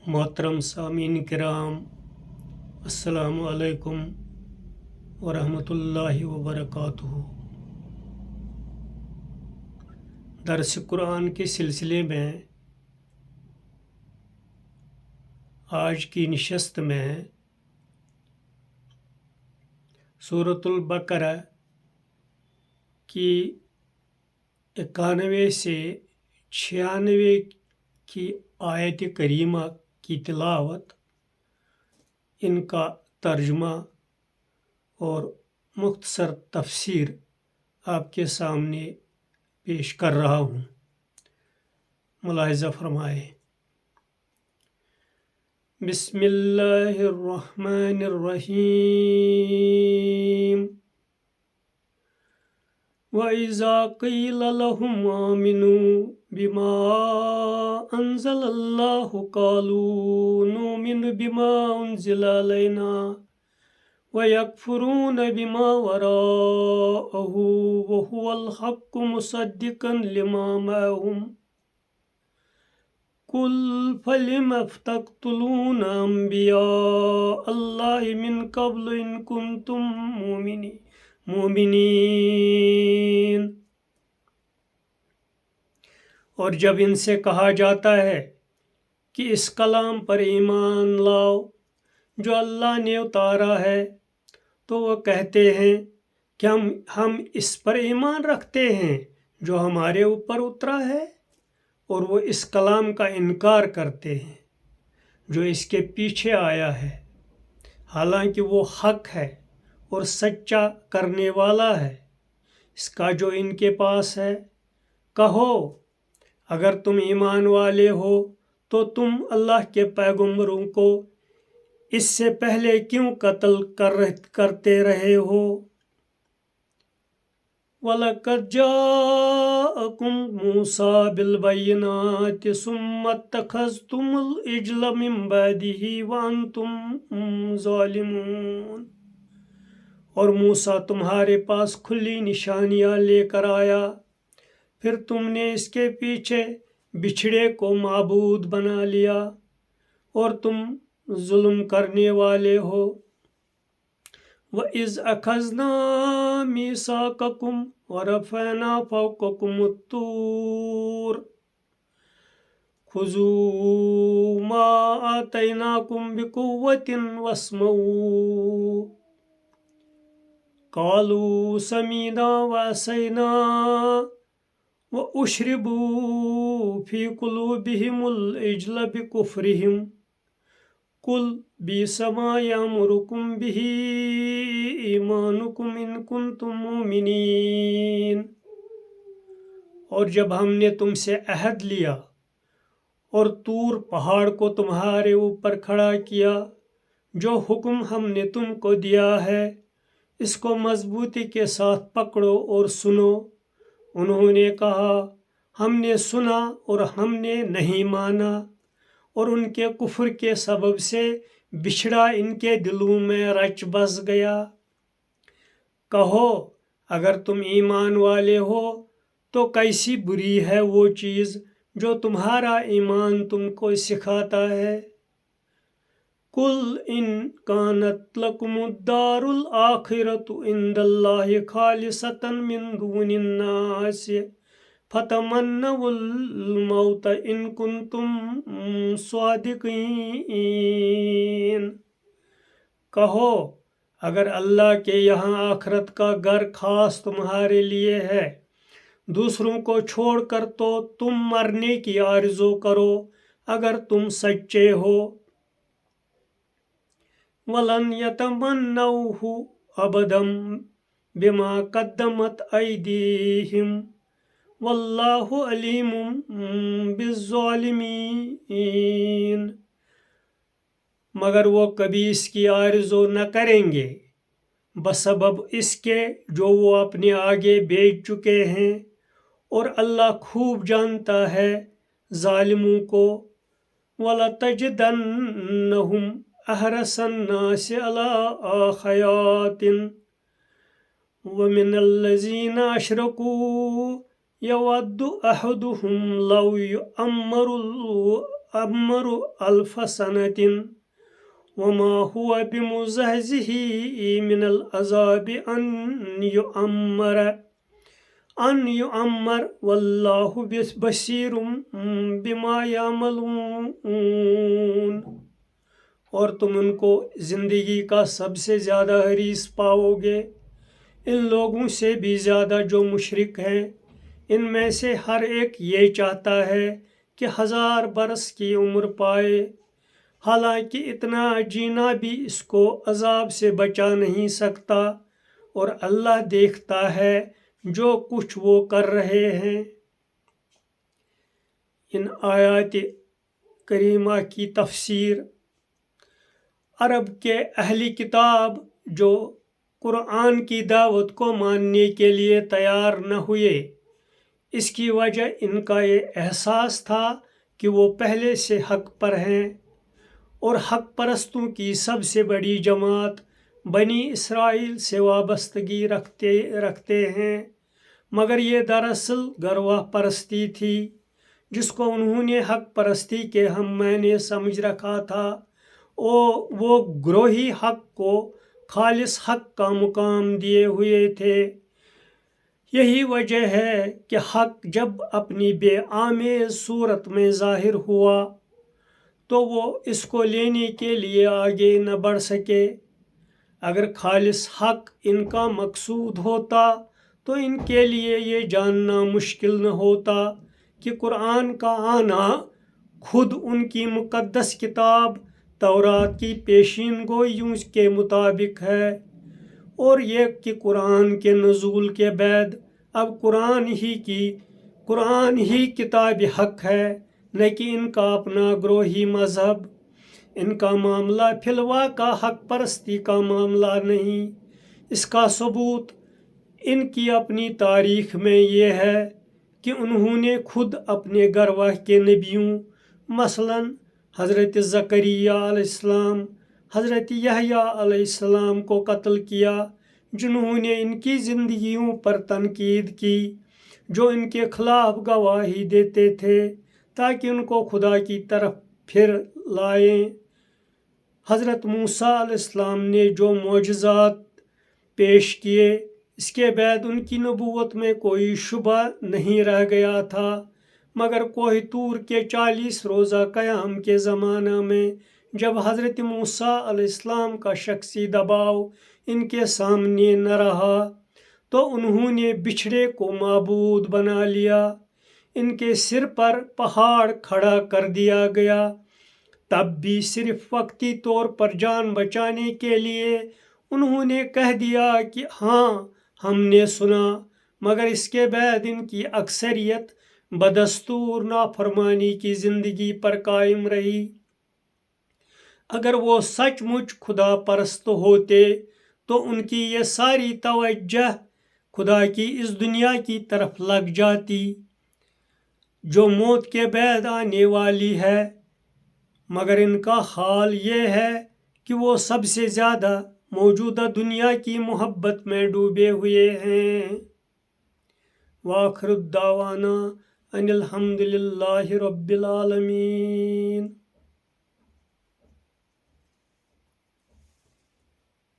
मोहतरम सामीन किराम, अस्सलामु अलैकुम वरहमतुल्लाहि वबरकातुहू। दर्स कुरान के सिलसिले में आज की नशस्त में सूरतुल बकरा की 91 से 96 की आयत करीमा की तिलावत, इनका तर्जुमा और मुख्तसर तफसीर आपके सामने पेश कर रहा हूँ। मुलाहिज़ा फरमाए। बिस्मिल्लाहिर्रहमानिर्रहीम। वइज़ा क़ील लहुम आमिनू बिमा अंज़लल्लाहु क़ालू नुमिनु बिमा उन्ज़िला अलैना वयकफ़ुरून बिमा वराअहु वहुवल हक़्क़ु मुसद्दिक़न लिमा मअहुम कुल फलिम तक़्तुलून अंबिया अल्लाहि मिन क़ब्लु इन कुन्तुम मुमिनीन। और जब इनसे कहा जाता है कि इस कलाम पर ईमान लाओ जो अल्लाह ने उतारा है, तो वो कहते हैं कि हम इस पर ईमान रखते हैं जो हमारे ऊपर उतरा है, और वो इस कलाम का इनकार करते हैं जो इसके पीछे आया है, हालांकि वो हक है और सच्चा करने वाला है इसका जो इनके पास है। कहो, अगर तुम ईमान वाले हो तो तुम अल्लाह के पैगंबरों को इससे पहले क्यों कत्ल करते रहे हो। वलक़द जाअकुम मूसा बिलबय्यिनाति सुम्मा इत्तख़ज़्तुमुल इज्ल मिन बअदिही व अंतुम ज़ालिमून। और मूसा तुम्हारे पास खुली निशानियाँ लेकर आया, फिर तुमने इसके पीछे बिछड़े को माबूद बना लिया और तुम जुल्म करने वाले हो। वइज़ अख़ज़ना मीसाक़कुम वरफ़अना फ़ौक़कुमुत्तूर ख़ुज़ू मा आतैनाकुम बिक़ुव्वतिन वस्मऊ क़ालू समीना व असैना व उश्रिबू फ़ी क़ुलूबिहिमुल इज्ल बिकुफ़्रिहिम कुल बिसमा यामुरुकुम बिही ईमानुकुम इन कुन्तुम मुमिनीन। और जब हमने तुमसे अहद लिया और तूर पहाड़ को तुम्हारे ऊपर खड़ा किया, जो हुक्म हमने तुमको दिया है इसको मजबूती के साथ पकड़ो और सुनो। उन्होंने कहा, हमने सुना और हमने नहीं माना, और उनके कुफ्र के सबब से बिछड़ा इनके दिलों में रच बस गया। कहो, अगर तुम ईमान वाले हो तो कैसी बुरी है वो चीज़ जो तुम्हारा ईमान तुमको सिखाता है। कुल इन कानत लकुमुद्दारुल आखिरतु इंदल्लाहि खालिसतन मिन दूनिन्नास फ़तमन्नवुल मौत इन कुन्तुम स्वादिक़ीन। कहो, अगर अल्लाह के यहाँ आखिरत का घर खास तुम्हारे लिए है, दूसरों को छोड़कर तो तुम मरने की आरज़ू करो अगर तुम सच्चे हो। वलन यतमन्नौहु अबदम बिमा कद्दमत ऐदीहिम वल्लाहु अलीमुम बिज़्ज़ालिमीन। मगर वो कभी इसकी आरज़ू न करेंगे बसबब इसके जो वो अपने आगे भेज चुके हैं, और अल्लाह खूब जानता है ज़ालिमों को। वलतजिदन्नहुम अहरसन्नासि अला हयातिन वमिनल्लज़ीना अशरकू यवद्दु अहदुहुम लौ युअम्मरु يعمر ألف سنة وما هو بمزحزحه من العذاب أن يعمر والله بصير بما يعملون۔ اور تم ان کو زندگی کا سب سے زیادہ حریص پاؤ گے ان لوگوں سے بھی زیادہ جو مشرک ہیں۔ ان میں سے ہر ایک یہ چاہتا ہے کہ 1000 برس کی عمر پائے، حالانکہ اتنا جینا بھی اس کو عذاب سے بچا نہیں سکتا، اور اللہ دیکھتا ہے جو کچھ وہ کر رہے ہیں۔ ان آیات کریمہ کی تفسیر۔ عرب کے اہل کتاب جو قرآن کی دعوت کو ماننے کے لیے تیار نہ ہوئے، اس کی وجہ ان کا یہ احساس تھا کہ وہ پہلے سے حق پر ہیں، اور حق پرستوں کی سب سے بڑی جماعت بنی اسرائیل سے وابستگی رکھتے ہیں، مگر یہ دراصل گروہ پرستی تھی جس کو انہوں نے حق پرستی کے ہم معنی سمجھ رکھا تھا، وہ گروہی حق کو خالص حق کا مقام دیے ہوئے تھے۔ یہی وجہ ہے کہ حق جب اپنی بے آمیز صورت میں ظاہر ہوا تو وہ اس کو لینے کے لیے آگے نہ بڑھ سکے۔ اگر خالص حق ان کا مقصود ہوتا تو ان کے لیے یہ جاننا مشکل نہ ہوتا کہ قرآن کا آنا خود ان کی مقدس کتاب تورات کی پیشین گوئیوں کے مطابق ہے، اور یہ کہ قرآن کے نزول کے بعد اب قرآن ہی کتاب حق ہے، نہ کہ ان کا اپنا گروہی مذہب۔ ان کا معاملہ فی الواقع حق پرستی کا معاملہ نہیں۔ اس کا ثبوت ان کی اپنی تاریخ میں یہ ہے کہ انہوں نے خود اپنے گروہ کے نبیوں مثلاً حضرت زکریا علیہ السلام، حضرت یحییٰ علیہ السلام کو قتل کیا، جنہوں نے ان کی زندگیوں پر تنقید کی، جو ان کے خلاف گواہی دیتے تھے تاکہ ان کو خدا کی طرف پھر لائیں۔ حضرت موسیٰ علیہ السلام نے جو معجزات پیش کیے، اس کے بعد ان کی نبوت میں کوئی شبہ نہیں رہ گیا تھا، مگر کوہ طور کے 40 روزہ قیام کے زمانہ میں جب حضرت موسیٰ علیہ السلام کا شخصی دباؤ ان کے سامنے نہ رہا تو انہوں نے بچھڑے کو معبود بنا لیا، ان کے سر پر پہاڑ کھڑا کر دیا گیا، تب بھی صرف وقتی طور پر جان بچانے کے لیے انہوں نے کہہ دیا کہ ہاں ہم نے سنا، مگر اس کے بعد ان کی اکثریت بدستور نافرمانی کی زندگی پر قائم رہی۔ اگر وہ سچ مچ خدا پرست ہوتے تو ان کی یہ ساری توجہ خدا کی اس دنیا کی طرف لگ جاتی جو موت کے بعد آنے والی ہے، مگر ان کا حال یہ ہے کہ وہ سب سے زیادہ موجودہ دنیا کی محبت میں ڈوبے ہوئے ہیں۔ وآخر الدعوانا ان الحمد للہ رب العالمین۔